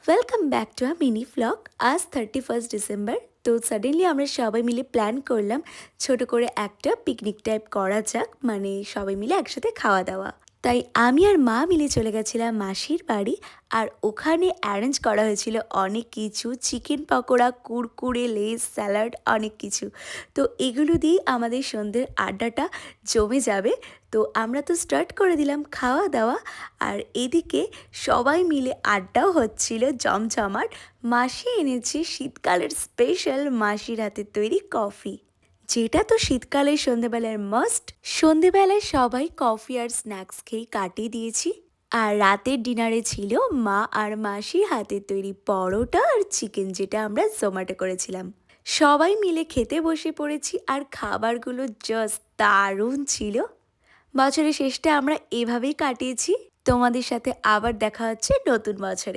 Welcome back to a mini vlog. আজ 31 December. তো suddenly আমরা সবাই মিলে প্ল্যান করলাম ছোট করে একটা পিকনিক টাইপ করা যাক, মানে সবাই মিলে একসাথে খাওয়া দাওয়া। তাই আমি আর মা মিলে চলে গেছিলাম মাসির বাড়ি। আর ওখানে অ্যারেঞ্জ করা হয়েছিল অনেক কিছু, chicken pakora, Kurkure, less, salad, অনেক কিছু। তো এগুলো দিয়েই আমাদের সন্ধ্যের আড্ডাটা জমে যাবে। তো আমরা তো স্টার্ট করে দিলাম খাওয়া দাওয়া। আর এদিকে সবাই মিলে আড্ডাও হচ্ছিল জমজমাট। মাসি এনেছে শীতকালের স্পেশাল মাসির হাতের তৈরি কফি, যেটা তো শীতকালের সন্ধেবেলার মাস্ট। সন্ধেবেলায় সবাই কফি আর স্ন্যাক্স খেয়ে কাটিয়ে দিয়েছি। আর রাতের ডিনারে ছিল মা আর মাসির হাতের তৈরি পরোটা আর চিকেন, যেটা আমরা জোম্যাটো করেছিলাম। সবাই মিলে খেতে বসে পড়েছি আর খাবারগুলো জাস্ট দারুণ ছিল। বছরের শেষটা আমরা এভাবেই কাটিয়েছি। তোমাদের সাথে আবার দেখা হচ্ছে নতুন বছরে।